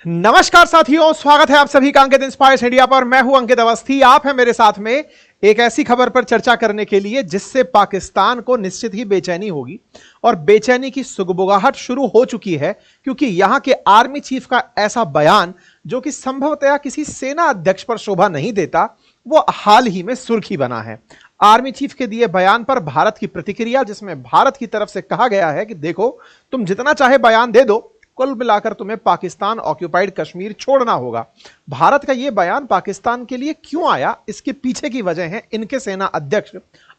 नमस्कार साथियों, स्वागत है आप सभी का अंकित इंस्पायर्स इंडिया पर। मैं हूं अंकित अवस्थी। आप हैं मेरे साथ में एक ऐसी खबर पर चर्चा करने के लिए जिससे पाकिस्तान को निश्चित ही बेचैनी होगी और बेचैनी की सुगबुगाहट शुरू हो चुकी है, क्योंकि यहां के आर्मी चीफ का ऐसा बयान जो कि संभवतया किसी सेना अध्यक्ष पर शोभा नहीं देता, वो हाल ही में सुर्खी बना है। आर्मी चीफ के दिए बयान पर भारत की प्रतिक्रिया, जिसमें भारत की तरफ से कहा गया है कि देखो, तुम जितना चाहे बयान दे दो, कुल मिलाकर तुम्हें पाकिस्तान ऑक्यूपाइड कश्मीर छोड़ना होगा। भारत का यह बयान पाकिस्तान के लिए क्यों आया, इसके पीछे की वजह है इनके सेना अध्यक्ष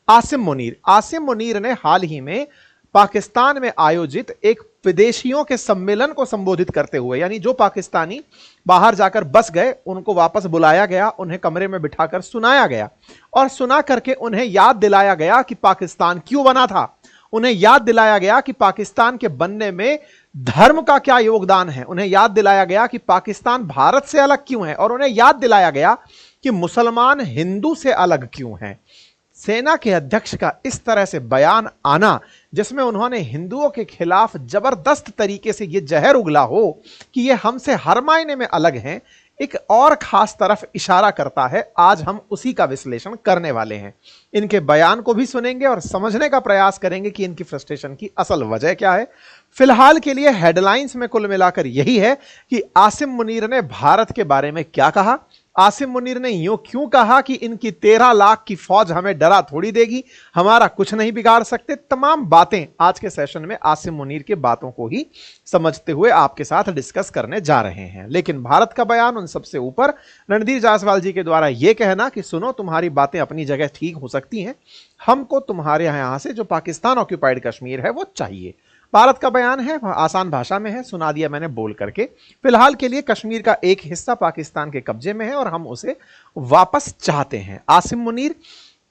आसिम मुनीर। आसिम मुनीर ने हाल ही में पाकिस्तान में आयोजित एक विदेशियों के सम्मेलन को संबोधित करते हुए, यानी जो पाकिस्तानी बाहर जाकर बस गए उनको वापस बुलाया गया, उन्हें कमरे में बिठाकर सुनाया गया और सुना करके उन्हें याद दिलाया गया कि पाकिस्तान क्यों बना था। उन्हें याद दिलाया गया कि पाकिस्तान के बनने में धर्म का क्या योगदान है। उन्हें याद दिलाया गया कि पाकिस्तान भारत से अलग क्यों है और उन्हें याद दिलाया गया कि मुसलमान हिंदू से अलग क्यों हैं। सेना के अध्यक्ष का इस तरह से बयान आना, जिसमें उन्होंने हिंदुओं के खिलाफ जबरदस्त तरीके से यह जहर उगला हो कि ये हमसे हर मायने में अलग हैं, एक और खास तरफ इशारा करता है। आज हम उसी का विश्लेषण करने वाले हैं। इनके बयान को भी सुनेंगे और समझने का प्रयास करेंगे कि इनकी फ्रस्ट्रेशन की असल वजह क्या है। फिलहाल के लिए हेडलाइंस में कुल मिलाकर यही है कि आसिम मुनीर ने भारत के बारे में क्या कहा। आसिम मुनीर ने यूं क्यों कहा कि इनकी 13 लाख की फौज हमें डरा थोड़ी देगी, हमारा कुछ नहीं बिगाड़ सकते। तमाम बातें आज के सेशन में आसिम मुनीर के बातों को ही समझते हुए आपके साथ डिस्कस करने जा रहे हैं। लेकिन भारत का बयान उन सबसे ऊपर, रणधीर जायसवाल जी के द्वारा यह कहना कि सुनो, तुम्हारी बातें अपनी जगह ठीक हो सकती हैं, हमको तुम्हारे यहां से जो पाकिस्तान ऑक्यूपाइड कश्मीर है वो चाहिए। भारत का बयान है, आसान भाषा में है, सुना दिया मैंने बोल करके। फिलहाल के लिए कश्मीर का एक हिस्सा पाकिस्तान के कब्जे में है और हम उसे वापस चाहते हैं। आसिम मुनीर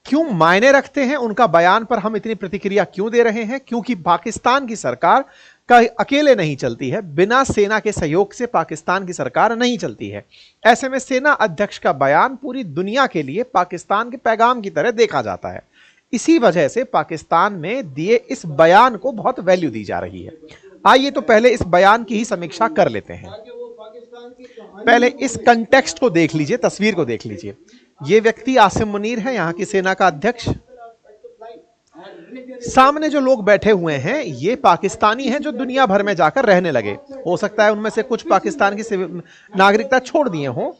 क्यों मायने रखते हैं, उनका बयान पर हम इतनी प्रतिक्रिया क्यों दे रहे हैं? क्योंकि पाकिस्तान की सरकार का अकेले नहीं चलती है, बिना सेना के सहयोग से पाकिस्तान की सरकार नहीं चलती है। ऐसे में सेना अध्यक्ष का बयान पूरी दुनिया के लिए पाकिस्तान के पैगाम की तरह देखा जाता है। इसी वजह से पाकिस्तान में दिए इस बयान को बहुत वैल्यू दी जा रही है। आइए तो पहले इस बयान की ही समीक्षा कर लेते हैं। पहले इस कंटेक्स्ट को देख लीजिए, तस्वीर को देख लीजिए। यह व्यक्ति आसिम मुनीर है, यहां की सेना का अध्यक्ष। सामने जो लोग बैठे हुए हैं ये पाकिस्तानी हैं जो दुनिया भर में जाकर रहने लगे। हो सकता है उनमें से कुछ पाकिस्तान की नागरिकता छोड़ दिए हों।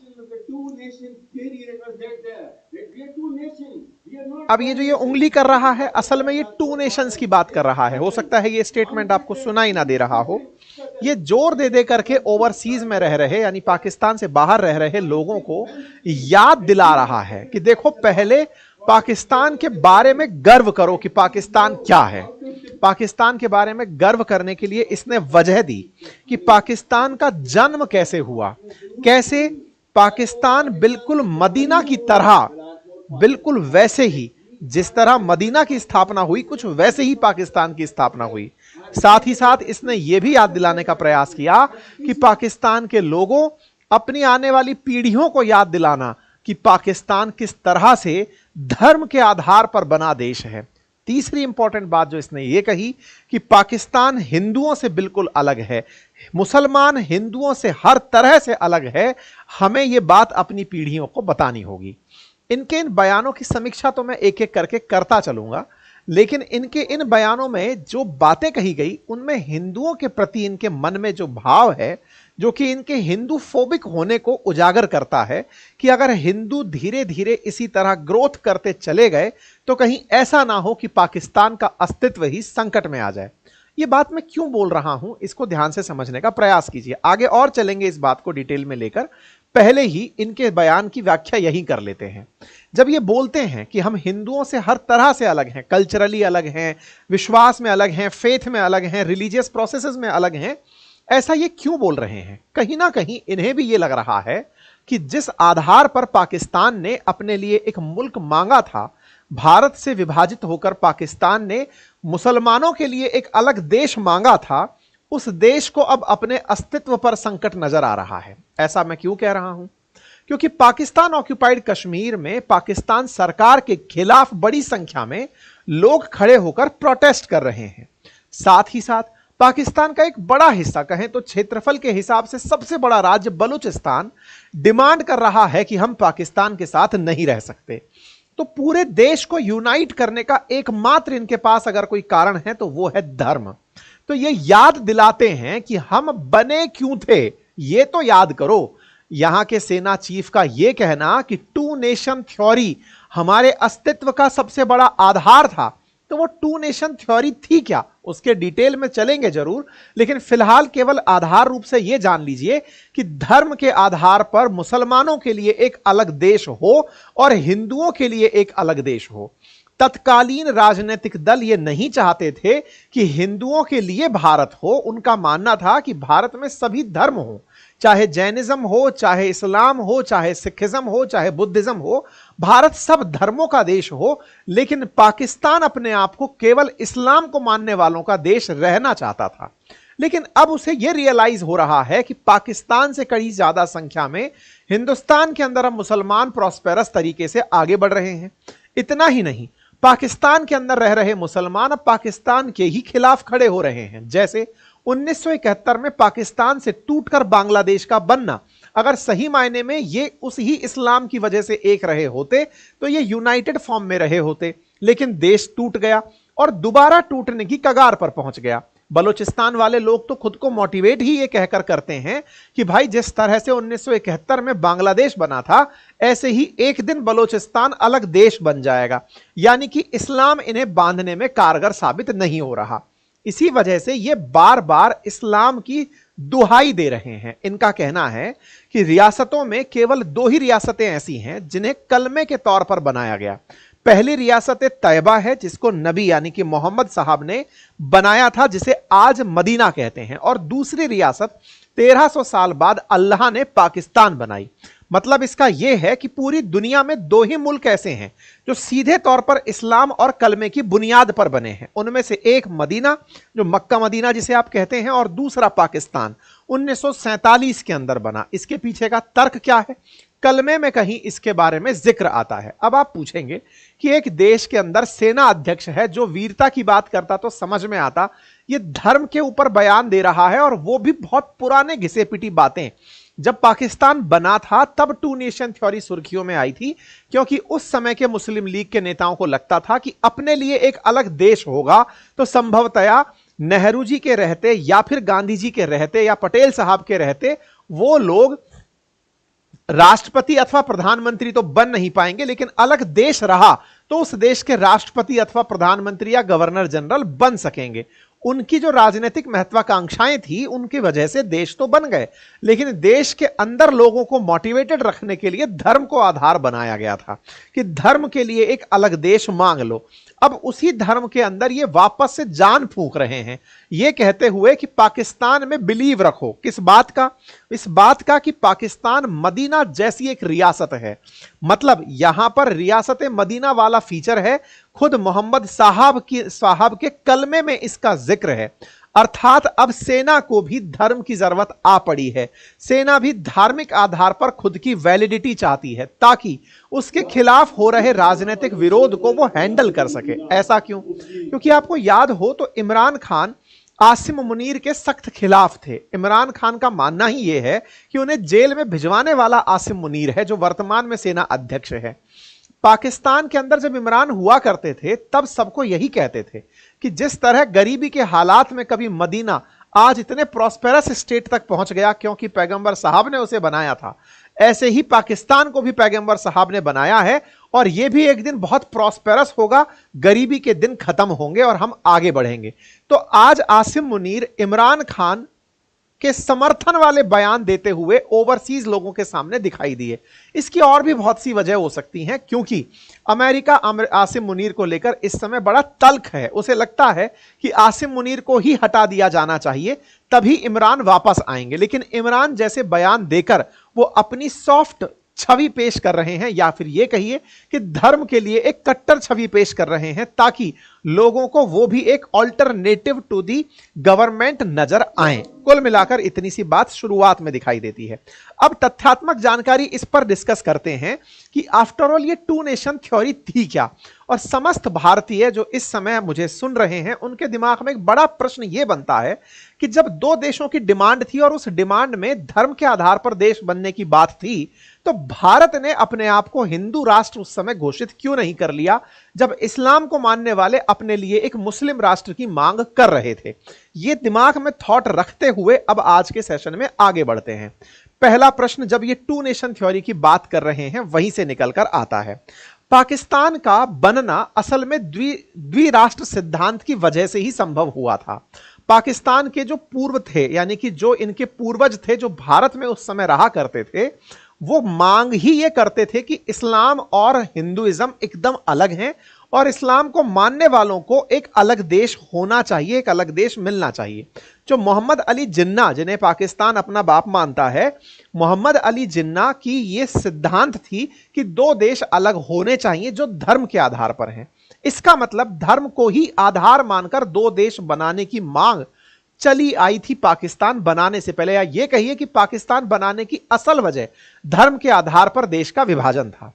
अब ये जो ये उंगली कर रहा है, असल में ये 2 नेशंस की बात कर रहा है। हो सकता है ये स्टेटमेंट आपको सुनाई ना दे रहा हो। ये जोर दे दे करके ओवरसीज में रह रहे, यानी पाकिस्तान से बाहर रह रहे लोगों को याद दिला रहा है कि देखो, पहले पाकिस्तान के बारे में गर्व करो कि पाकिस्तान क्या है। पाकिस्तान के बारे में गर्व करने के लिए इसने वजह दी कि पाकिस्तान का जन्म कैसे हुआ, कैसे पाकिस्तान बिल्कुल मदीना की तरह, बिल्कुल वैसे ही जिस तरह मदीना की स्थापना हुई, कुछ वैसे ही पाकिस्तान की स्थापना हुई। साथ ही साथ इसने यह भी याद दिलाने का प्रयास किया कि पाकिस्तान के लोगों, अपनी आने वाली पीढ़ियों को याद दिलाना कि पाकिस्तान किस तरह से धर्म के आधार पर बना देश है। तीसरी इंपॉर्टेंट बात जो इसने ये कही कि पाकिस्तान हिंदुओं से बिल्कुल अलग है, मुसलमान हिंदुओं से हर तरह से अलग है, हमें यह बात अपनी पीढ़ियों को बतानी होगी। इनके इन बयानों की समीक्षा तो मैं एक एक करके करता चलूंगा, लेकिन इनके इन बयानों में जो बातें कही गई उनमें हिंदुओं के प्रति इनके मन में जो भाव है, जो कि इनके हिंदू फोबिक होने को उजागर करता है कि अगर हिंदू धीरे धीरे इसी तरह ग्रोथ करते चले गए तो कहीं ऐसा ना हो कि पाकिस्तान का अस्तित्व ही संकट में आ जाए। ये बात मैं क्यों बोल रहा हूं, इसको ध्यान से समझने का प्रयास कीजिए। आगे और चलेंगे इस बात को डिटेल में लेकर, पहले ही इनके बयान की व्याख्या यही कर लेते हैं। जब ये बोलते हैं कि हम हिंदुओं से हर तरह से अलग हैं, कल्चरली अलग हैं, विश्वास में अलग हैं, फेथ में अलग हैं, रिलीजियस प्रोसेसेस में अलग हैं, ऐसा ये क्यों बोल रहे हैं? कहीं ना कहीं इन्हें भी ये लग रहा है कि जिस आधार पर पाकिस्तान ने अपने लिए एक मुल्क मांगा था, भारत से विभाजित होकर पाकिस्तान ने मुसलमानों के लिए एक अलग देश मांगा था, उस देश को अब अपने अस्तित्व पर संकट नजर आ रहा है। ऐसा मैं क्यों कह रहा हूं? क्योंकि पाकिस्तान ऑक्यूपाइड कश्मीर में पाकिस्तान सरकार के खिलाफ बड़ी संख्या में लोग खड़े होकर प्रोटेस्ट कर रहे हैं। साथ ही साथ पाकिस्तान का एक बड़ा हिस्सा, कहें तो क्षेत्रफल के हिसाब से सबसे बड़ा राज्य बलूचिस्तान डिमांड कर रहा है कि हम पाकिस्तान के साथ नहीं रह सकते। तो पूरे देश को यूनाइट करने का एकमात्र इनके पास अगर कोई कारण है तो वो है धर्म। तो ये याद दिलाते हैं कि हम बने क्यों थे, ये तो याद करो। यहां के सेना चीफ का यह कहना कि टू नेशन थ्योरी हमारे अस्तित्व का सबसे बड़ा आधार था, तो वो टू नेशन थ्योरी थी क्या, उसके डिटेल में चलेंगे जरूर, लेकिन फिलहाल केवल आधार रूप से यह जान लीजिए कि धर्म के आधार पर मुसलमानों के लिए एक अलग देश हो और हिंदुओं के लिए एक अलग देश हो। तत्कालीन राजनीतिक दल ये नहीं चाहते थे कि हिंदुओं के लिए भारत हो, उनका मानना था कि भारत में सभी धर्म हो, चाहे जैनिज्म हो, चाहे इस्लाम हो, चाहे सिखिज्म हो, चाहे बुद्धिज्म हो, भारत सब धर्मों का देश हो। लेकिन पाकिस्तान अपने आप को केवल इस्लाम को मानने वालों का देश रहना चाहता था। लेकिन अब उसे यह रियलाइज हो रहा है कि पाकिस्तान से कई ज्यादा संख्या में हिंदुस्तान के अंदर अब मुसलमान प्रॉस्पेरस तरीके से आगे बढ़ रहे हैं। इतना ही नहीं, पाकिस्तान के अंदर रह रहे मुसलमान अब पाकिस्तान के ही खिलाफ खड़े हो रहे हैं। जैसे 1971 में पाकिस्तान से टूटकर बांग्लादेश का बनना, अगर सही मायने में ये उस ही इस्लाम की वजह से एक रहे होते तो ये यूनाइटेड फॉर्म में रहे होते, लेकिन देश टूट गया और दोबारा टूटने की कगार पर पहुंच गया। बलूचिस्तान वाले लोग तो खुद को मोटिवेट ही ये कहकर करते हैं कि भाई जिस तरह से 1971 में बांग्लादेश बना था, ऐसे ही एक दिन बलूचिस्तान अलग देश बन जाएगा। यानी कि इस्लाम इन्हें बांधने में कारगर साबित नहीं हो रहा। इसी वजह से ये बार बार इस्लाम की दुहाई दे रहे हैं। इनका कहना है कि रियासतों में केवल 2 ही रियासतें ऐसी हैं जिन्हें कलमे के तौर पर बनाया गया। पहली रियासत तैयबा है, जिसको नबी यानी कि मोहम्मद साहब ने बनाया था, जिसे आज मदीना कहते हैं, और दूसरी रियासत 1300 साल बाद अल्लाह ने पाकिस्तान बनाई। मतलब इसका यह है कि पूरी दुनिया में 2 ही मुल्क ऐसे हैं जो सीधे तौर पर इस्लाम और कलमे की बुनियाद पर बने हैं। उनमें से एक मदीना, जो मक्का मदीना जिसे आप कहते हैं, और दूसरा पाकिस्तान 1947 के अंदर बना। इसके पीछे का तर्क क्या है? कलमे में कहीं इसके बारे में जिक्र आता है। अब आप पूछेंगे कि एक देश के अंदर सेना अध्यक्ष है जो वीरता की बात करता तो समझ में आता, ये धर्म के ऊपर बयान दे रहा है, और वो भी बहुत पुराने घिसे पिटी बातें। जब पाकिस्तान बना था तब टू नेशन थ्योरी सुर्खियों में आई थी, क्योंकि उस समय के मुस्लिम लीग के नेताओं को लगता था कि अपने लिए एक अलग देश होगा तो संभवतया नेहरू जी के रहते या फिर गांधी जी के रहते या पटेल साहब के रहते वो लोग राष्ट्रपति अथवा प्रधानमंत्री तो बन नहीं पाएंगे, लेकिन अलग देश रहा तो उस देश के राष्ट्रपति अथवा प्रधानमंत्री या गवर्नर जनरल बन सकेंगे। उनकी जो राजनीतिक महत्वाकांक्षाएं थी उनकी वजह से देश तो बन गए, लेकिन देश के अंदर लोगों को मोटिवेटेड रखने के लिए धर्म को आधार बनाया गया था कि धर्म के लिए एक अलग देश मांग लो। अब उसी धर्म के अंदर ये वापस से जान फूंक रहे हैं, ये कहते हुए कि पाकिस्तान में बिलीव रखो। किस बात का? इस बात का कि पाकिस्तान मदीना जैसी एक रियासत है। मतलब यहां पर रियासत मदीना वाला फीचर है, खुद मोहम्मद साहब के कलमे में इसका जिक्र है। अर्थात अब सेना को भी धर्म की जरूरत आ पड़ी है। सेना भी धार्मिक आधार पर खुद की वैलिडिटी चाहती है ताकि उसके खिलाफ हो रहे राजनीतिक विरोध को वो हैंडल कर सके। ऐसा क्यों? क्योंकि आपको याद हो तो इमरान खान आसिम मुनीर के सख्त खिलाफ थे। इमरान खान का मानना ही यह है कि उन्हें जेल में भिजवाने वाला आसिम मुनीर है, जो वर्तमान में सेना अध्यक्ष है। पाकिस्तान के अंदर जब इमरान हुआ करते थे तब सबको यही कहते थे कि जिस तरह गरीबी के हालात में कभी मदीना आज इतने प्रॉस्पेरस स्टेट तक पहुंच गया क्योंकि पैगंबर साहब ने उसे बनाया था, ऐसे ही पाकिस्तान को भी पैगंबर साहब ने बनाया है, और यह भी एक दिन बहुत प्रॉस्पेरस होगा, गरीबी के दिन खत्म होंगे और हम आगे बढ़ेंगे। तो आज आसिम मुनीर इमरान खान के समर्थन वाले बयान देते हुए ओवरसीज लोगों के सामने दिखाई दिए। इसकी और भी बहुत सी वजह हो सकती हैं, क्योंकि अमेरिका आसिम मुनीर को लेकर इस समय बड़ा तल्ख है। उसे लगता है कि आसिम मुनीर को ही हटा दिया जाना चाहिए, तभी इमरान वापस आएंगे। लेकिन इमरान जैसे बयान देकर वो अपनी सॉफ्ट छवि पेश कर रहे हैं, या फिर यह कहिए कि धर्म के लिए एक कट्टर छवि पेश कर रहे हैं, ताकि लोगों को वो भी एक ऑल्टरनेटिव टू दी गवर्नमेंट नजर आए। कुल मिलाकर इतनी सी बात शुरुआत में दिखाई देती है। अब तथ्यात्मक जानकारी इस पर डिस्कस करते हैं कि आफ्टर ऑल ये टू नेशन थ्योरी थी क्या, और समस्त भारतीय जो इस समय मुझे सुन रहे हैं उनके दिमाग में एक बड़ा प्रश्न यह बनता है कि जब दो देशों की डिमांड थी और उस डिमांड में धर्म के आधार पर देश बनने की बात थी, तो भारत ने अपने आप को हिंदू राष्ट्र उस समय घोषित क्यों नहीं कर लिया, जब इस्लाम को मानने वाले अपने लिए एक मुस्लिम राष्ट्र की मांग कर रहे थे। यह दिमाग में थॉट रखते हुए अब आज के सेशन में आगे बढ़ते हैं। पहला प्रश्न, जब ये टू नेशन थ्योरी की बात कर रहे हैं वहीं से निकलकर आता है। पाकिस्तान का बनना असल में द्विराष्ट्र सिद्धांत की वजह से ही संभव हुआ था। पाकिस्तान के जो पूर्व थे, यानी कि जो इनके पूर्वज थे जो भारत में उस समय रहा करते थे, वो मांग ही ये करते थे कि इस्लाम और हिंदुइज्म एकदम अलग हैं और इस्लाम को मानने वालों को एक अलग देश होना चाहिए, एक अलग देश मिलना चाहिए। जो मोहम्मद अली जिन्ना, जिन्हें पाकिस्तान अपना बाप मानता है, मोहम्मद अली जिन्ना की ये सिद्धांत थी कि दो देश अलग होने चाहिए जो धर्म के आधार पर हैं। इसका मतलब धर्म को ही आधार मानकर दो देश बनाने की मांग चली आई थी पाकिस्तान बनाने से पहले, या यह कहिए कि पाकिस्तान बनाने की असल वजह धर्म के आधार पर देश का विभाजन था।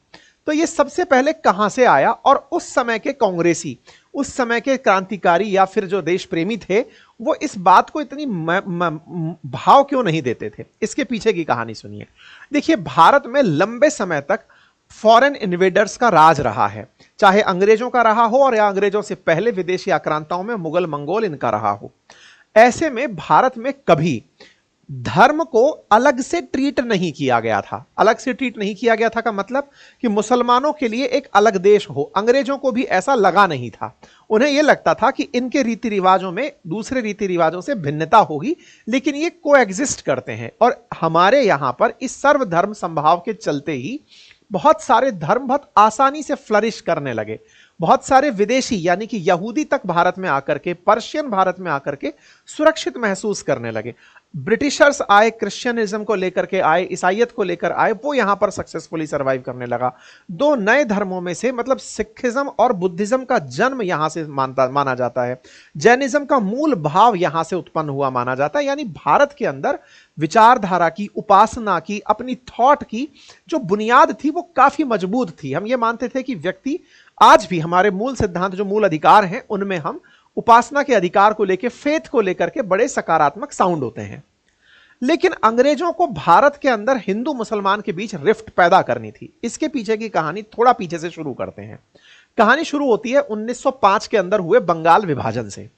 तो यह सबसे पहले कहां से आया, और उस समय के कांग्रेसी, उस समय के क्रांतिकारी या फिर जो देश प्रेमी थे, वो इस बात को इतनी भाव क्यों नहीं देते थे? इसके पीछे की कहानी सुनिए। देखिए, भारत में लंबे समय तक फॉरेन इन्वेडर्स का राज रहा है, चाहे अंग्रेजों का रहा हो और या अंग्रेजों से पहले विदेशी आक्रांताओं में मुगल मंगोल इनका रहा हो। ऐसे में भारत में कभी धर्म को अलग से ट्रीट नहीं किया गया था। अलग से ट्रीट नहीं किया गया था का मतलब कि मुसलमानों के लिए एक अलग देश हो, अंग्रेजों को भी ऐसा लगा नहीं था। उन्हें यह लगता था कि इनके रीति रिवाजों में दूसरे रीति रिवाजों से भिन्नता होगी, लेकिन ये कोएग्जिस्ट करते हैं। और हमारे यहां पर इस सर्वधर्म संभाव के चलते ही बहुत सारे धर्म बहुत आसानी से फ्लरिश करने लगे। बहुत सारे विदेशी यानी कि यहूदी तक भारत में आकर के, पर्शियन भारत में आकर के सुरक्षित महसूस करने लगे। ब्रिटिशर्स आए, क्रिश्चियनिज्म को लेकर के आए, ईसाइयत को लेकर आए, वो यहां पर सक्सेसफुली सरवाइव करने लगा। दो नए धर्मों में से मतलब सिखिज्म और बुद्धिज्म का जन्म यहां से माना जाता है। जैनिज्म का मूल भाव यहां से उत्पन्न हुआ माना जाता है। यानी भारत के अंदर विचारधारा की, उपासना की, अपनी थॉट की जो बुनियाद थी वो काफी मजबूत थी। हम ये मानते थे कि व्यक्ति, आज भी हमारे मूल सिद्धांत जो मूल अधिकार हैं उनमें हम उपासना के अधिकार को लेकर, फेथ को लेकर के बड़े सकारात्मक साउंड होते हैं। लेकिन अंग्रेजों को भारत के अंदर हिंदू मुसलमान के बीच रिफ्ट पैदा करनी थी। इसके पीछे की कहानी थोड़ा पीछे से शुरू करते हैं। कहानी शुरू होती है 1905 के अंदर हुए बंगाल विभाजन से।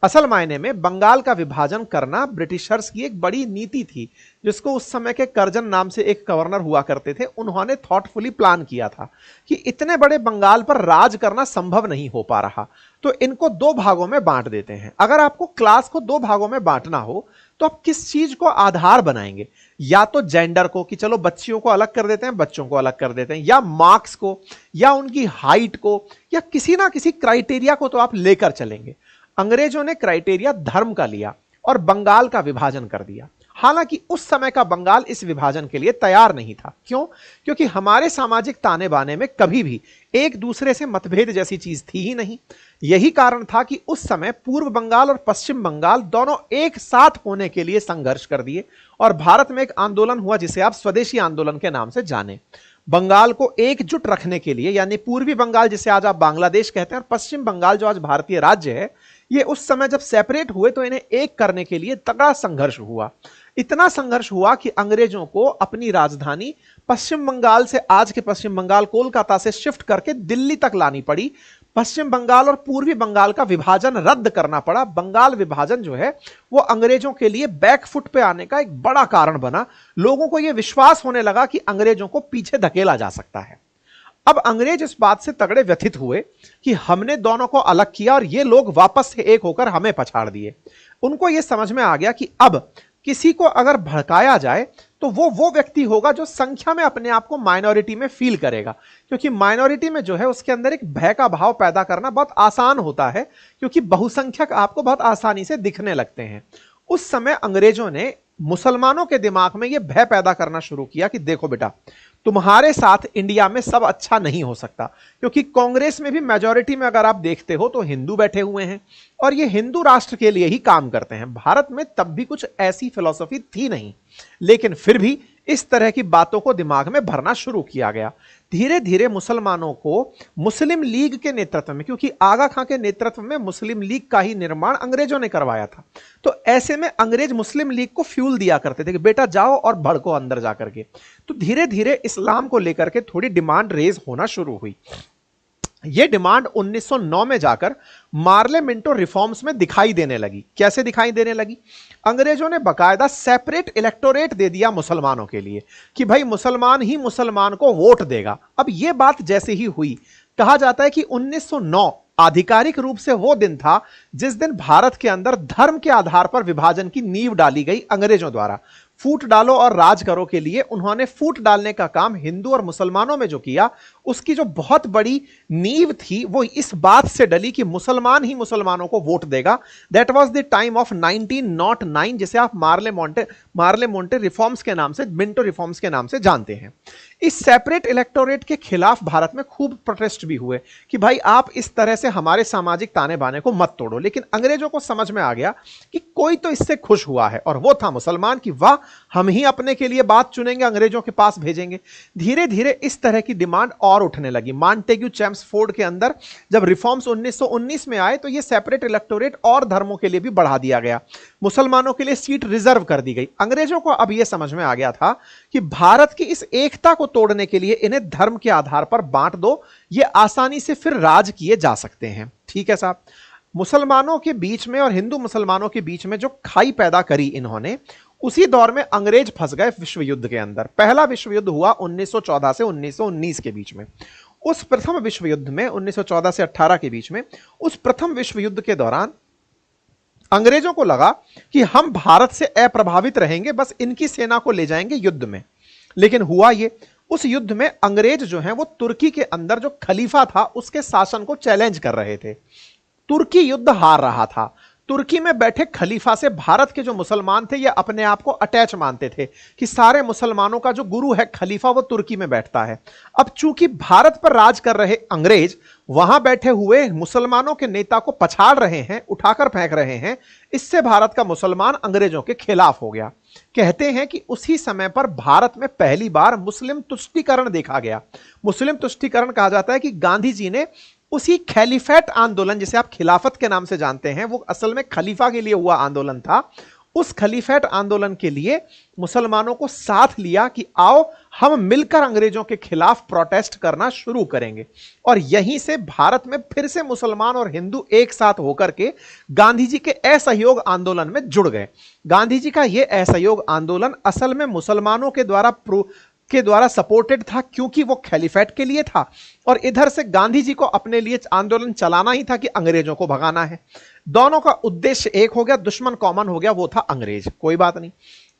असल मायने में बंगाल का विभाजन करना ब्रिटिशर्स की एक बड़ी नीति थी, जिसको उस समय के कर्जन नाम से एक गवर्नर हुआ करते थे, उन्होंने थॉटफुली प्लान किया था कि इतने बड़े बंगाल पर राज करना संभव नहीं हो पा रहा, तो इनको दो भागों में बांट देते हैं। अगर आपको क्लास को दो भागों में बांटना हो तो आप किस चीज को आधार बनाएंगे? या तो जेंडर को, कि चलो बच्चियों को अलग कर देते हैं, बच्चों को अलग कर देते हैं, या मार्क्स को, या उनकी हाइट को, या किसी ना किसी क्राइटेरिया को तो आप लेकर चलेंगे। अंग्रेजों ने क्राइटेरिया धर्म का लिया और बंगाल का विभाजन कर दिया। हालांकि उस समय का बंगाल इस विभाजन के लिए तैयार नहीं था। क्यों? क्योंकि हमारे सामाजिक ताने बाने में कभी भी एक दूसरे से मतभेद जैसी चीज थी ही नहीं। यही कारण था कि उस समय पूर्व बंगाल और पश्चिम बंगाल दोनों एक साथ होने के लिए संघर्ष कर दिए और भारत में एक आंदोलन हुआ जिसे आप स्वदेशी आंदोलन के नाम से जाने। बंगाल को एकजुट रखने के लिए, यानी पूर्वी बंगाल जिसे आज आप बांग्लादेश कहते हैं और पश्चिम बंगाल जो आज भारतीय राज्य है, ये उस समय जब सेपरेट हुए तो इन्हें एक करने के लिए तगड़ा संघर्ष हुआ। इतना संघर्ष हुआ कि अंग्रेजों को अपनी राजधानी पश्चिम बंगाल से, आज के पश्चिम बंगाल कोलकाता से शिफ्ट करके दिल्ली तक लानी पड़ी। पश्चिम बंगाल और पूर्वी बंगाल का विभाजन रद्द करना पड़ा। बंगाल विभाजन जो है वो अंग्रेजों के लिए बैकफुट पे आने का एक बड़ा कारण बना। लोगों को यह विश्वास होने लगा कि अंग्रेजों को पीछे धकेला जा सकता है। अब अंग्रेज इस बात से तगड़े व्यथित हुए कि हमने दोनों को अलग किया और ये लोग वापस से एक होकर हमें पछाड़ दिए। उनको यह समझ में आ गया कि अब किसी को अगर भड़काया जाए तो वो व्यक्ति होगा जो संख्या में अपने आप को माइनॉरिटी में फील करेगा, क्योंकि माइनॉरिटी में जो है उसके अंदर एक भय का भाव पैदा करना बहुत आसान होता है, क्योंकि बहुसंख्यक आपको बहुत आसानी से दिखने लगते हैं। उस समय अंग्रेजों ने मुसलमानों के दिमाग में यह भय पैदा करना शुरू किया कि देखो बेटा, तुम्हारे साथ इंडिया में सब अच्छा नहीं हो सकता, क्योंकि कांग्रेस में भी मेजॉरिटी में अगर आप देखते हो तो हिंदू बैठे हुए हैं और ये हिंदू राष्ट्र के लिए ही काम करते हैं। भारत में तब भी कुछ ऐसी फिलॉसफी थी नहीं, लेकिन फिर भी इस तरह की बातों को दिमाग में भरना शुरू किया गया। धीरे धीरे मुसलमानों को मुस्लिम लीग के नेतृत्व में, क्योंकि आगा खां के नेतृत्व में मुस्लिम लीग का ही निर्माण अंग्रेजों ने करवाया था, तो ऐसे में अंग्रेज मुस्लिम लीग को फ्यूल दिया करते थे कि बेटा जाओ और भड़को अंदर जाकर के। तो धीरे धीरे इस्लाम को लेकर के थोड़ी डिमांड रेज होना शुरू हुई। यह डिमांड 1909 में जाकर मार्ले मिंटो रिफॉर्म्स में दिखाई देने लगी। कैसे दिखाई देने लगी? अंग्रेजों ने बकायदा सेपरेट इलेक्टोरेट दे दिया मुसलमानों के लिए कि भाई मुसलमान ही मुसलमान को वोट देगा। अब यह बात जैसे ही हुई, कहा जाता है कि 1909 आधिकारिक रूप से वो दिन था जिस दिन भारत के अंदर धर्म के आधार पर विभाजन की नींव डाली गई अंग्रेजों द्वारा। फूट डालो और राज करो के लिए उन्होंने फूट डालने का काम हिंदू और मुसलमानों में जो किया, उसकी जो बहुत बड़ी नींव थी वो इस बात से डली कि मुसलमान ही मुसलमानों को वोट देगा। That was the time of 1909, जिसे आप मार्ले मोंटे रिफॉर्म्स के नाम से, मिंटो रिफॉर्म्स के नाम से जानते हैं। इस सेपरेट इलेक्टोरेट के खिलाफ भारत में खूब प्रोटेस्ट भी हुए कि भाई आप इस तरह से हमारे सामाजिक ताने बाने को मत तोड़ो। लेकिन अंग्रेजों को समझ में आ गया कि कोई तो इससे खुश हुआ है, और वो था मुसलमान, कि वाह हम ही अपने के लिए बात चुनेंगे, अंग्रेजों के पास भेजेंगे। धीरे धीरे इस तरह की डिमांड और उठने लगी। मॉन्टेग्यू चैम्सफोर्ड के अंदर जब रिफॉर्म्स 1919 में आए तो ये सेपरेट इलेक्टोरेट और धर्मों के लिए भी बढ़ा दिया गया, मुसलमानों के लिए सीट रिजर्व कर दी गई। अंग्रेजों को अब यह समझ में आ गया था कि भारत की इस एकता को तोड़ने के लिए इन्हें धर्म के आधार पर बांट दो, ये आसानी से फिर राज किए जा सकते हैं। ठीक है साहब। मुसलमानों के बीच में और हिंदू मुसलमानों के बीच में जो खाई पैदा करी इन्होंने, उसी दौर में अंग्रेज फंस गए विश्व युद्ध के अंदर। पहला विश्व युद्ध हुआ 1914 से 1919 के बीच में। उस प्रथम विश्व युद्ध में 1914 से 18 के बीच में, उस प्रथम विश्व युद्ध के दौरान अंग्रेजों को लगा कि हम भारत से अप्रभावित रहेंगे, बस इनकी सेना को ले जाएंगे युद्ध में। लेकिन हुआ ये, उस युद्ध में अंग्रेज जो हैं वो तुर्की के अंदर जो खलीफा था उसके शासन को चैलेंज कर रहे थे। तुर्की युद्ध हार रहा था। तुर्की में बैठे खलीफा से भारत के जो मुसलमान थे ये अपने आप को अटैच मानते थे कि सारे मुसलमानों का जो गुरु है खलीफा वो तुर्की में बैठता है। अब चूंकि भारत पर राज कर रहे अंग्रेज वहां बैठे हुए मुसलमानों के नेता को पछाड़ रहे हैं, उठाकर फेंक रहे हैं, इससे भारत का मुसलमान अंग्रेजों के खिलाफ हो गया। कहते हैं कि उसी समय पर भारत में पहली बार मुस्लिम तुष्टीकरण देखा गया। मुस्लिम तुष्टीकरण कहा जाता है कि गांधी जी ने उसी खलीफेट आंदोलन, जिसे आप खिलाफत के नाम से जानते हैं, वो असल में खलीफा के लिए हुआ आंदोलन था। उस खलीफेट आंदोलन के लिए मुसलमानों को साथ लिया कि आओ हम मिलकर अंग्रेजों के खिलाफ प्रोटेस्ट करना शुरू करेंगे। और यहीं से भारत में फिर से मुसलमान और हिंदू एक साथ होकर के गांधी जी के असहयोग आंदोलन में जुड़ गए। गांधी जी का यह असहयोग आंदोलन असल में मुसलमानों के द्वारा सपोर्टेड था, क्योंकि वो खलीफेट के लिए था, और इधर से गांधी जी को अपने लिए आंदोलन चलाना ही था कि अंग्रेजों को भगाना है। दोनों का उद्देश्य एक हो गया, दुश्मन कॉमन हो गया, वो था अंग्रेज। कोई बात नहीं।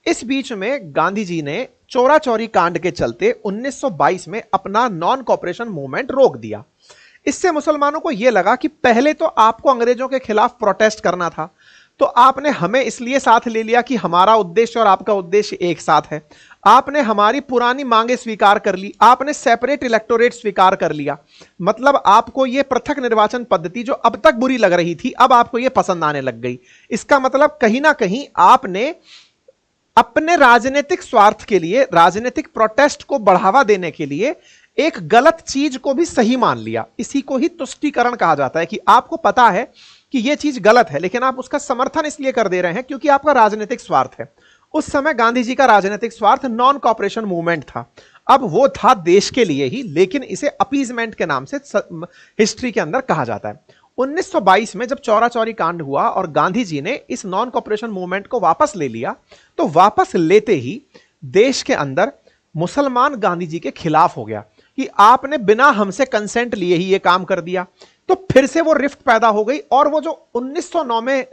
इस बीच में गांधी जी ने चोरा चोरी कांड के चलते 1922 में अपना नॉन कॉपरेशन मूवमेंट रोक दिया। इससे मुसलमानों को यह लगा कि पहले तो आपको अंग्रेजों के खिलाफ प्रोटेस्ट करना था, तो आपने हमें इसलिए साथ ले लिया कि हमारा उद्देश्य और आपका उद्देश्य एक साथ है। आपने हमारी पुरानी मांगे स्वीकार कर ली, आपने सेपरेट इलेक्टोरेट स्वीकार कर लिया। मतलब आपको यह पृथक निर्वाचन पद्धति जो अब तक बुरी लग रही थी, अब आपको यह पसंद आने लग गई। इसका मतलब कहीं ना कहीं आपने अपने राजनीतिक स्वार्थ के लिए, राजनीतिक प्रोटेस्ट को बढ़ावा देने के लिए एक गलत चीज को भी सही मान लिया। इसी को ही तुष्टीकरण कहा जाता है कि आपको पता है कि यह चीज गलत है, लेकिन आप उसका समर्थन इसलिए कर दे रहे हैं क्योंकि आपका राजनीतिक स्वार्थ है। उस समय गांधी जी का राजनीतिक स्वार्थ नॉन कॉपरेशन मूवमेंट था। अब वो था देश के लिए ही, लेकिन इसे अपीजमेंट के नाम से हिस्ट्री के अंदर कहा जाता है। 1922 में जब चौरा चौरी कांड हुआ और गांधी जी ने इस नॉन कॉपरेशन मूवमेंट को वापस ले लिया, तो वापस लेते ही देश के अंदर मुसलमान गांधी जी के खिलाफ हो गया कि आपने बिना हमसे कंसेंट लिए ही ये काम कर दिया। तो फिर से वो रिफ्ट पैदा हो गई, और वो जो 1909 में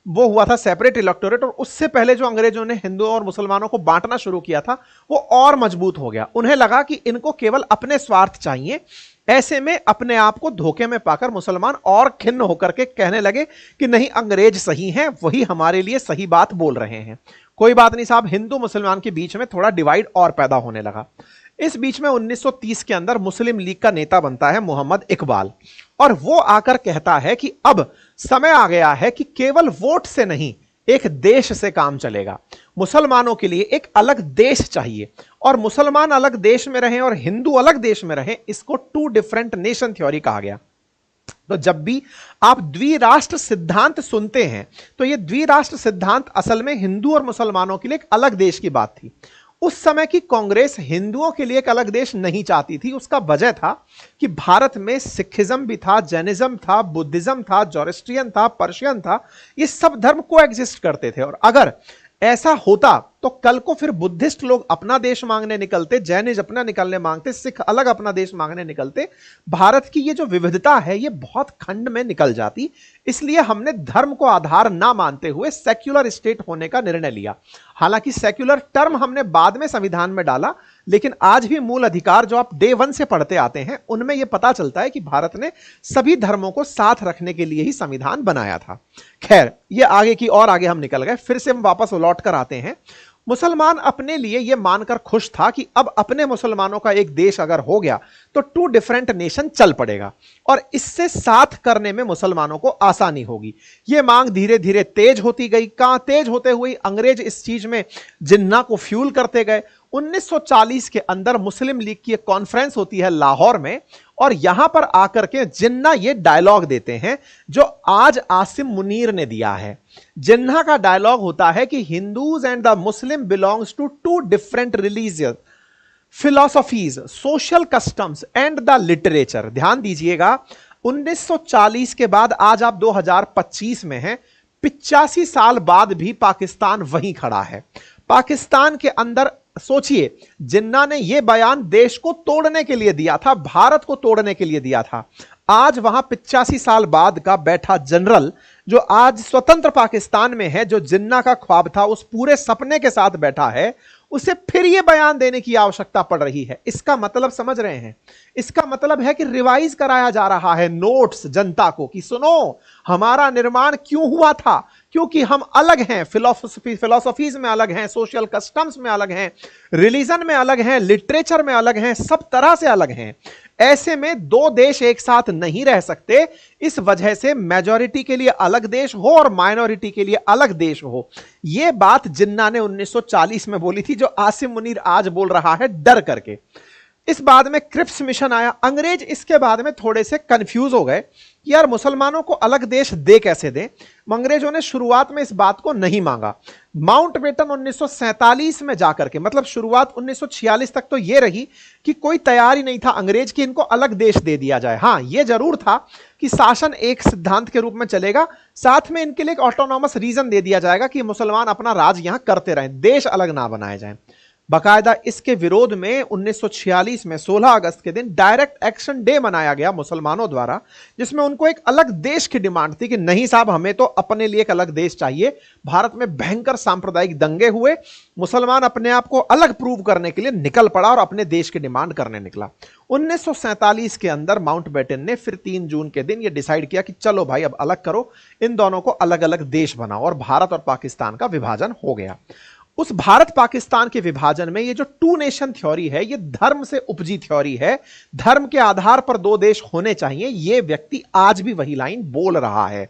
वो हुआ था सेपरेट इलेक्टोरेट, और उससे पहले जो अंग्रेजों ने हिंदुओं और मुसलमानों को बांटना शुरू किया था, वो और मजबूत हो गया। उन्हें लगा कि इनको केवल अपने स्वार्थ चाहिए। ऐसे में अपने आप को धोखे में पाकर मुसलमान और खिन्न होकर के कहने लगे कि नहीं, अंग्रेज सही हैं, वही हमारे लिए सही बात बोल रहे हैं। कोई बात नहीं साहब, हिंदू मुसलमान के बीच में थोड़ा डिवाइड और पैदा होने लगा। इस बीच में 1930 के अंदर मुस्लिम लीग का नेता बनता है मोहम्मद इकबाल, और वो आकर कहता है कि अब समय आ गया है कि केवल वोट से नहीं, एक देश से काम चलेगा। मुसलमानों के लिए एक अलग देश चाहिए, और मुसलमान अलग देश में रहें और हिंदू अलग देश में रहें, इसको टू डिफरेंट नेशन थ्योरी कहा गया। तो जब भी आप द्विराष्ट्र सिद्धांत सुनते हैं तो यह द्विराष्ट्र सिद्धांत असल में हिंदू और मुसलमानों के लिए एक अलग देश की बात थी। उस समय की कांग्रेस हिंदुओं के लिए एक अलग देश नहीं चाहती थी। उसका वजह था कि भारत में सिखिज्म भी था, जैनिज्म था, बुद्धिज्म था, जोरोस्ट्रियन था, पर्शियन था, ये सब धर्म को एग्जिस्ट करते थे। और अगर ऐसा होता तो कल को फिर बुद्धिस्ट लोग अपना देश मांगने निकलते, जैनिज अपना निकलने मांगते, सिख अलग अपना देश मांगने निकलते। भारत की ये जो विविधता है ये बहुत खंड में निकल जाती। इसलिए हमने धर्म को आधार ना मानते हुए सेक्युलर स्टेट होने का निर्णय लिया। हालांकि सेक्युलर टर्म हमने बाद में संविधान में डाला, लेकिन आज भी मूल अधिकार जो आप डे 1 से पढ़ते आते हैं उनमें यह पता चलता है कि भारत ने सभी धर्मों को साथ रखने के लिए ही संविधान बनाया था। खैर, ये आगे की और आगे हम निकल गए, फिर से हम वापस लौट कर आते हैं। मुसलमान अपने लिए यह मानकर खुश था कि अब अपने मुसलमानों का एक देश अगर हो गया तो टू डिफरेंट नेशन चल पड़ेगा, और इससे साथ करने में मुसलमानों को आसानी होगी। यह मांग धीरे धीरे तेज होती गई। कहां तेज होते हुए अंग्रेज इस चीज में जिन्ना को फ्यूल करते गए। 1940 के अंदर मुस्लिम लीग की एक कॉन्फ्रेंस होती है लाहौर में, और यहां पर आकर के जिन्ना ये डायलॉग देते हैं जो आज आसिम मुनीर ने दिया है। जिन्ना का डायलॉग होता है कि Hindus and the Muslim belongs to two different religious philosophies, social customs and the literature. ध्यान दीजिएगा, 1940 के बाद आज आप 2025 में हैं, 85 साल बाद भी पाकिस्तान वहीं खड़ा है। पाकिस्तान के अंदर सोचिए, जिन्ना ने यह बयान देश को तोड़ने के लिए दिया था, भारत को तोड़ने के लिए दिया था। आज वहां 85 साल बाद का बैठा जनरल जो आज स्वतंत्र पाकिस्तान में है, जो जिन्ना का ख्वाब था उस पूरे सपने के साथ बैठा है, उसे फिर यह बयान देने की आवश्यकता पड़ रही है। इसका मतलब समझ रहे हैं? इसका मतलब है कि रिवाइज कराया जा रहा है नोट्स जनता को कि सुनो, हमारा निर्माण क्यों हुआ था, क्योंकि हम अलग हैं, फिलॉसफीज में अलग हैं, सोशल कस्टम्स में अलग हैं, रिलीजन में अलग हैं, लिटरेचर में अलग हैं, सब तरह से अलग हैं। ऐसे में दो देश एक साथ नहीं रह सकते। इस वजह से मेजॉरिटी के लिए अलग देश हो और माइनॉरिटी के लिए अलग देश हो। यह बात जिन्ना ने 1940 में बोली थी, जो आसिम मुनीर आज बोल रहा है डर करके। इस बाद में क्रिप्स मिशन आया। अंग्रेज इसके बाद में थोड़े से कंफ्यूज हो गए कि यार मुसलमानों को अलग देश दे कैसे दें। अंग्रेजों ने शुरुआत में इस बात को नहीं मांगा। माउंटबेटन 1947 में जाकर के, मतलब शुरुआत 1946 तक तो यह रही कि कोई तैयार ही नहीं था अंग्रेज कि इनको अलग देश दे दिया जाए। हां, यह जरूर था कि शासन एक सिद्धांत के रूप में चलेगा, साथ में इनके लिए एक ऑटोनॉमस रीजन दे दिया जाएगा कि मुसलमान अपना राज यहां करते रहें, देश अलग ना बनाए जाए। बाकायदा इसके विरोध में 1946 में 16 अगस्त के दिन डायरेक्ट एक्शन डे मनाया गया मुसलमानों द्वारा, जिसमें उनको एक अलग देश की डिमांड थी कि नहीं साहब, हमें तो अपने लिए एक अलग देश चाहिए। भारत में भयंकर सांप्रदायिक दंगे हुए, मुसलमान अपने आप को अलग प्रूव करने के लिए निकल पड़ा और अपने देश की डिमांड करने निकला। 1947 के अंदर माउंटबेटन ने फिर 3 जून के दिन यह डिसाइड किया कि चलो भाई अब अलग करो, इन दोनों को अलग अलग देश बनाओ, और भारत और पाकिस्तान का विभाजन हो गया। उस भारत पाकिस्तान के विभाजन में ये जो टू नेशन थ्योरी है, ये धर्म से उपजी थ्योरी है। धर्म के आधार पर दो देश होने चाहिए, ये व्यक्ति आज भी वही लाइन बोल रहा है।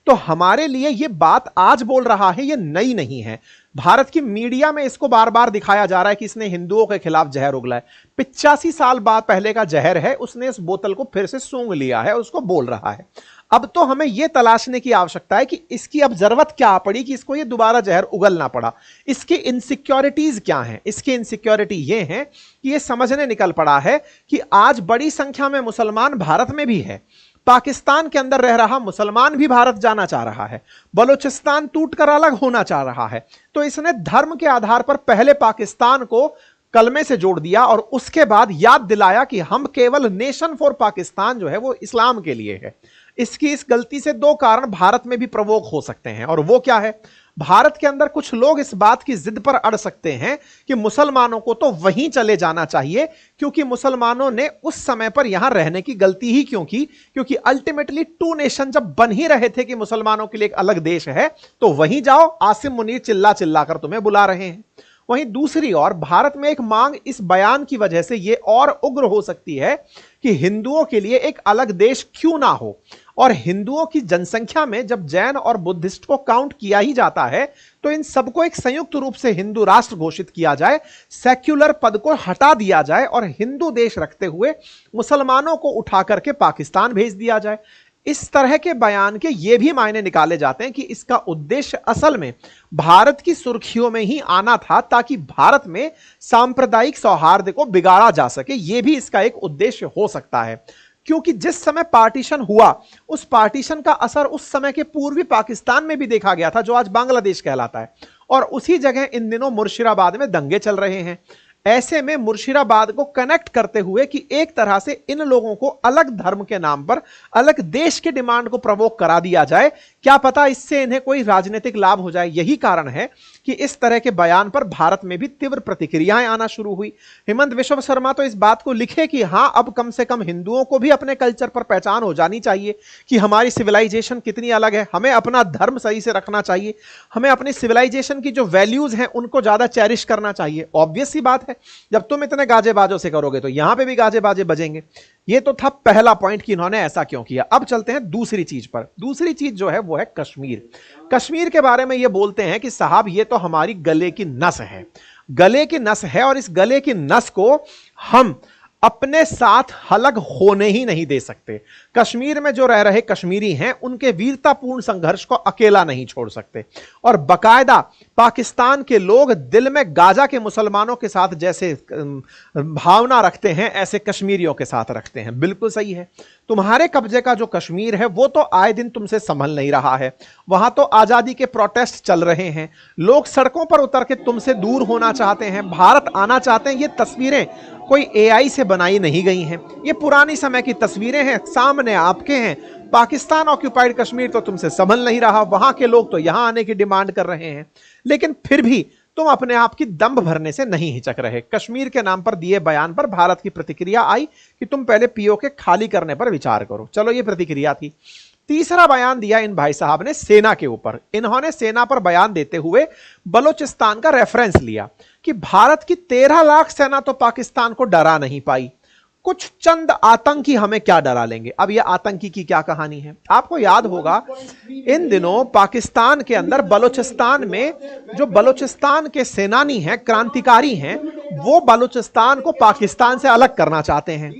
तो हमारे लिए ये बात आज बोल रहा है, ये नई नहीं है। भारत की मीडिया में इसको बार बार दिखाया जा रहा है कि इसने हिंदुओं के खिलाफ जहर उगला है। 85 साल बाद पहले का जहर है, उसने इस बोतल को फिर से सूंघ लिया है, उसको बोल रहा है। अब तो हमें यह तलाशने की आवश्यकता है कि इसकी अब जरूरत क्या पड़ी कि इसको ये दोबारा जहर उगलना पड़ा। इसकी इनसिक्योरिटीज क्या हैं? इसकी इनसिक्योरिटी ये है कि ये समझने निकल पड़ा है कि आज बड़ी संख्या में मुसलमान भारत में भी है। पाकिस्तान के अंदर रह रहा मुसलमान भी भारत जाना चाह रहा है। बलूचिस्तान टूटकर अलग होना चाह रहा है। तो इसने धर्म के आधार पर पहले पाकिस्तान को कलमे से जोड़ दिया और उसके बाद याद दिलाया कि हम केवल नेशन फॉर पाकिस्तान जो है वो इस्लाम के लिए है। इसकी इस गलती से 2 कारण भारत में भी प्रवोक हो सकते हैं, और वो क्या है? भारत के अंदर कुछ लोग इस बात की जिद पर अड़ सकते हैं कि मुसलमानों को तो वहीं चले जाना चाहिए, क्योंकि मुसलमानों ने उस समय पर यहां रहने की गलती ही क्यों की? क्योंकि अल्टीमेटली टू नेशन जब बन ही रहे थे कि मुसलमानों के लिए एक अलग देश है, तो वहीं जाओ, आसिम मुनीर चिल्ला चिल्ला कर तुम्हें बुला रहे हैं। वहीं दूसरी ओर भारत में एक मांग इस बयान की वजह से यह और उग्र हो सकती है कि हिंदुओं के लिए एक अलग देश क्यों ना हो। और हिंदुओं की जनसंख्या में जब जैन और बुद्धिस्ट को काउंट किया ही जाता है तो इन सबको एक संयुक्त रूप से हिंदू राष्ट्र घोषित किया जाए, सेक्युलर पद को हटा दिया जाए और हिंदू देश रखते हुए मुसलमानों को उठा करके पाकिस्तान भेज दिया जाए। इस तरह के बयान के ये भी मायने निकाले जाते हैं कि इसका उद्देश्य असल में भारत की सुर्खियों में ही आना था ताकि भारत में सांप्रदायिक सौहार्द को बिगाड़ा जा सके। यह भी इसका एक उद्देश्य हो सकता है, क्योंकि जिस समय पार्टीशन हुआ उस पार्टीशन का असर उस समय के पूर्वी पाकिस्तान में भी देखा गया था, जो आज बांग्लादेश कहलाता है, और उसी जगह इन दिनों मुर्शिदाबाद में दंगे चल रहे हैं। ऐसे में मुर्शिदाबाद को कनेक्ट करते हुए कि एक तरह से इन लोगों को अलग धर्म के नाम पर अलग देश के डिमांड को प्रवोक करा दिया जाए, क्या पता इससे इन्हें कोई राजनीतिक लाभ हो जाए। यही कारण है कि इस तरह के बयान पर भारत में भी तीव्र प्रतिक्रियाएं आना शुरू हुई। हेमंत विश्व शर्मा तो इस बात को लिखे कि हां, अब कम से कम हिंदुओं को भी अपने कल्चर पर पहचान हो जानी चाहिए कि हमारी सिविलाइजेशन कितनी अलग है, हमें अपना धर्म सही से रखना चाहिए, हमें अपनी सिविलाइजेशन की जो वैल्यूज हैं उनको ज्यादा चेरिश करना चाहिए। ऑब्वियस सी बात है, जब तुम इतने गाजे बाजों से करोगे तो यहां पे भी गाजे बाजे बजेंगे। ये तो था पहला पॉइंट कि इन्होंने ऐसा क्यों किया। अब चलते हैं दूसरी चीज पर। दूसरी चीज जो है वो है कश्मीर। कश्मीर के बारे में ये बोलते हैं कि साहब ये तो हमारी गले की नस है, गले की नस है, और इस गले की नस को हम अपने साथ अलग होने ही नहीं दे सकते। कश्मीर में जो रह रहे कश्मीरी हैं उनके वीरतापूर्ण संघर्ष को अकेला नहीं छोड़ सकते, और बकायदा पाकिस्तान के लोग दिल में गाजा के मुसलमानों के साथ जैसे भावना रखते हैं ऐसे कश्मीरियों के साथ रखते हैं। बिल्कुल सही है। तुम्हारे कब्जे का जो कश्मीर है वो तो आए दिन तुमसे संभल नहीं रहा है। वहां तो आजादी के प्रोटेस्ट चल रहे हैं, लोग सड़कों पर उतर के तुमसे दूर होना चाहते हैं, भारत आना चाहते हैं। ये तस्वीरें कोई एआई से बनाई नहीं गई हैं, ये पुरानी समय की तस्वीरें हैं, सामने आपके हैं। पाकिस्तान ऑक्यूपाइड कश्मीर तो तुमसे संभल नहीं रहा, वहां के लोग तो यहां आने की डिमांड कर रहे हैं, लेकिन फिर भी तुम अपने आप की दंभ भरने से नहीं हिचक रहे। कश्मीर के नाम पर दिए बयान पर भारत की प्रतिक्रिया आई कि तुम पहले पीओके खाली करने पर विचार करो। चलो, ये प्रतिक्रिया थी। तीसरा बयान दिया इन भाई साहब ने सेना के ऊपर। इन्होंने सेना पर बयान देते हुए बलूचिस्तान का रेफरेंस लिया कि भारत की 13 लाख सेना तो पाकिस्तान को डरा नहीं पाई, कुछ चंद आतंकी हमें क्या डरा लेंगे। अब यह आतंकी की क्या कहानी है, आपको याद होगा इन दिनों पाकिस्तान के अंदर बलूचिस्तान में जो बलूचिस्तान के सेनानी हैं, क्रांतिकारी हैं, वो बलूचिस्तान को पाकिस्तान से अलग करना चाहते हैं।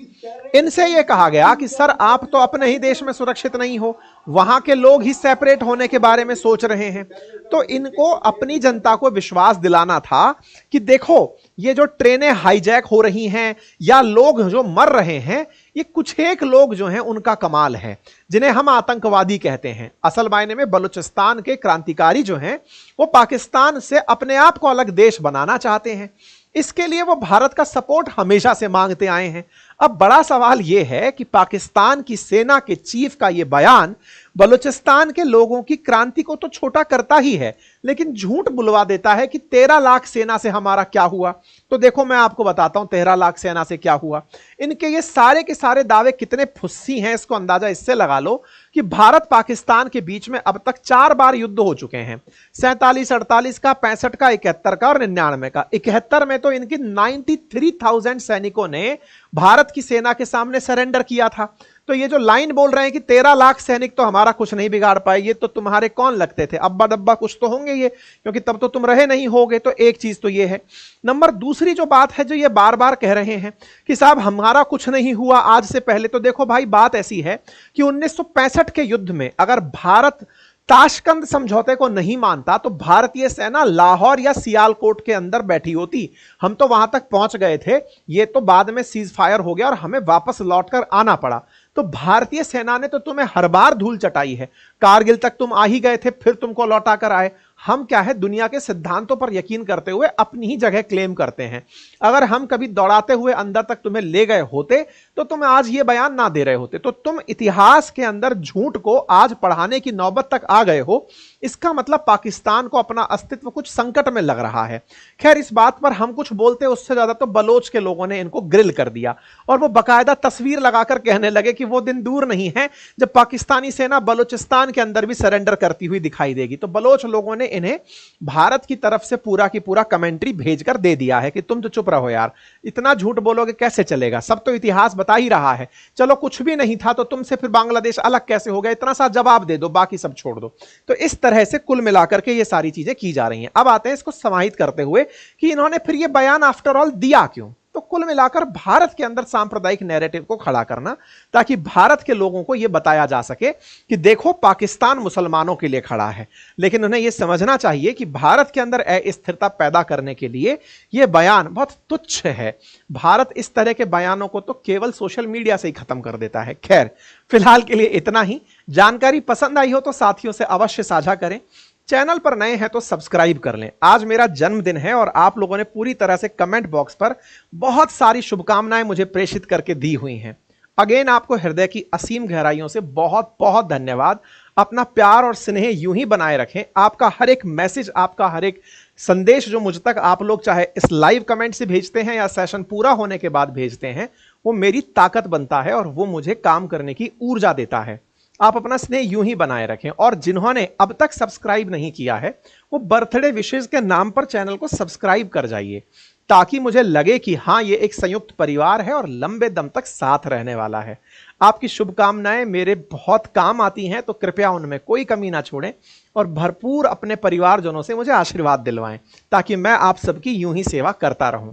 इनसे यह कहा गया कि सर आप तो अपने ही देश में सुरक्षित नहीं हो, वहां के लोग ही सेपरेट होने के बारे में सोच रहे हैं। तो इनको अपनी जनता को विश्वास दिलाना था कि देखो ये जो ट्रेनें हाईजैक हो रही हैं या लोग जो मर रहे हैं, ये कुछ एक लोग जो हैं उनका कमाल है, जिन्हें हम आतंकवादी कहते हैं। असल मायने में बलूचिस्तान के क्रांतिकारी जो हैं वो पाकिस्तान से अपने आप को अलग देश बनाना चाहते हैं। इसके लिए वो भारत का सपोर्ट हमेशा से मांगते आए हैं। अब बड़ा सवाल यह है कि पाकिस्तान की सेना के चीफ का यह बयान बलूचिस्तान के लोगों की क्रांति को तो छोटा करता ही है, लेकिन झूठ बुलवा देता है कि 13 लाख सेना से हमारा क्या हुआ। तो देखो मैं आपको बताता हूं 13 लाख सेना से क्या हुआ। इनके ये सारे के सारे दावे कितने फुस्सी हैं, इसको अंदाजा इससे लगा लो कि भारत पाकिस्तान के बीच में अब तक 4 बार युद्ध हो चुके हैं। 47, 48 का, 65 का, 71 का और 99 का। 71 में तो इनकी 93,000 सैनिकों ने भारत की सेना के सामने सरेंडर किया था। तो ये जो लाइन बोल रहे हैं कि 13 लाख सैनिक तो हमारा कुछ नहीं बिगाड़ पाए, ये तो तुम्हारे कौन लगते थे, अब्बा डब्बा कुछ तो होंगे ये, क्योंकि तब तो तुम रहे नहीं होगे। तो एक चीज तो ये है। नंबर दूसरी जो बात है, जो ये बार बार कह रहे हैं कि साहब हमारा कुछ नहीं हुआ आज से पहले, तो देखो भाई बात ऐसी है कि 1965 के युद्ध में अगर भारत ताशकंद समझौते को नहीं मानता तो भारतीय सेना लाहौर या सियालकोट के अंदर बैठी होती। हम तो वहां तक पहुंच गए थे, ये तो बाद में सीज फायर हो गया और हमें वापस लौटकर आना पड़ा। तो भारतीय सेना ने तो तुम्हें हर बार धूल चटाई है। कारगिल तक तुम आ ही गए थे, फिर तुमको लौटा कर आए। हम क्या है, दुनिया के सिद्धांतों पर यकीन करते हुए अपनी ही जगह क्लेम करते हैं। अगर हम कभी दौड़ाते हुए अंदर तक तुम्हें ले गए होते तो तुम आज ये बयान ना दे रहे होते। तो तुम इतिहास के अंदर झूठ को आज पढ़ाने की नौबत तक आ गए हो। इसका मतलब पाकिस्तान को अपना अस्तित्व कुछ संकट में लग रहा है। खैर, इस बात पर हम कुछ बोलते, उससे ज्यादा तो बलोच के लोगों ने इनको ग्रिल कर दिया और वो बाकायदा तस्वीर लगाकर कहने लगे कि वो दिन दूर नहीं है जब पाकिस्तानी सेना बलूचिस्तान के अंदर भी सरेंडर करती हुई दिखाई देगी। तो बलोच लोगों ने इन्हें भारत की तरफ से पूरा की पूरा कमेंट्री भेजकर दे दिया है कि तुम तो चुप रहो यार, इतना झूठ बोलोगे कैसे चलेगा, सब तो इतिहास बता ही रहा है, चलो कुछ भी नहीं था तो तुमसे फिर बांग्लादेश अलग कैसे हो गया, इतना सा जवाब दे दो, बाकी सब छोड़ दो। तो इस तरह से कुल मिलाकर के ये सारी चीजें की जा रही हैं। अब आते हैं इसको समाहित करते हुए कि इन्होंने फिर ये बयान आफ्टर ऑल दिया क्यों। तो कुल मिलाकर भारत के अंदर सांप्रदायिक नैरेटिव को खड़ा करना, ताकि भारत के लोगों को यह बताया जा सके कि देखो पाकिस्तान मुसलमानों के लिए खड़ा है, लेकिन उन्हें यह समझना चाहिए कि भारत के अंदर अस्थिरता पैदा करने के लिए यह बयान बहुत तुच्छ है। भारत इस तरह के बयानों को तो केवल सोशल मीडिया से ही खत्म कर देता है। खैर, फिलहाल के लिए इतना ही। जानकारी पसंद आई हो तो साथियों से अवश्य साझा करें। चैनल पर नए हैं तो सब्सक्राइब कर लें। आज मेरा जन्मदिन है और आप लोगों ने पूरी तरह से कमेंट बॉक्स पर बहुत सारी शुभकामनाएं मुझे प्रेषित करके दी हुई हैं। अगेन आपको हृदय की असीम गहराइयों से बहुत बहुत धन्यवाद। अपना प्यार और स्नेह यूं ही बनाए रखें। आपका हर एक मैसेज, आपका हर एक संदेश जो मुझ तक आप लोग चाहे इस लाइव कमेंट से भेजते हैं या सेशन पूरा होने के बाद भेजते हैं, वो मेरी ताकत बनता है और वो मुझे काम करने की ऊर्जा देता है। आप अपना स्नेह यूं ही बनाए रखें। और जिन्होंने अब तक सब्सक्राइब नहीं किया है वो बर्थडे विशेष के नाम पर चैनल को सब्सक्राइब कर जाइए, ताकि मुझे लगे कि हाँ, ये एक संयुक्त परिवार है और लंबे दम तक साथ रहने वाला है। आपकी शुभकामनाएं मेरे बहुत काम आती हैं, तो कृपया उनमें कोई कमी ना छोड़ें और भरपूर अपने परिवारजनों से मुझे आशीर्वाद दिलवाएं, ताकि मैं आप सबकी यूं ही सेवा करता रहूं।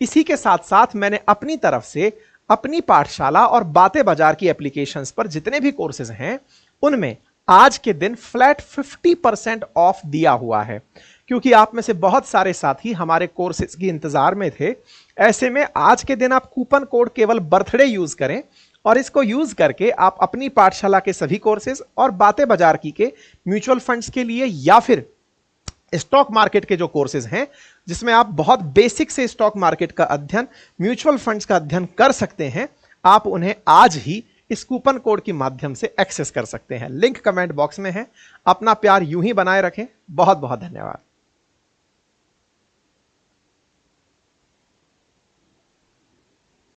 इसी के साथ साथ मैंने अपनी तरफ से अपनी पाठशाला और बातें बाजार की एप्लीकेशंस पर जितने भी कोर्सेज हैं उनमें आज के दिन फ्लैट 50% ऑफ दिया हुआ है, क्योंकि आप में से बहुत सारे साथी हमारे कोर्सेज की इंतजार में थे। ऐसे में आज के दिन आप कूपन कोड केवल बर्थडे यूज करें और इसको यूज करके आप अपनी पाठशाला के सभी कोर्सेज और बातें बाजार की के म्यूचुअल फंड्स के लिए या फिर स्टॉक मार्केट के जो कोर्सेज हैं, जिसमें आप बहुत बेसिक से स्टॉक मार्केट का अध्ययन, म्यूचुअल फंड्स का अध्ययन कर सकते हैं, आप उन्हें आज ही इस कूपन कोड के माध्यम से एक्सेस कर सकते हैं। लिंक कमेंट बॉक्स में है। अपना प्यार यूं ही बनाए रखें। बहुत बहुत धन्यवाद।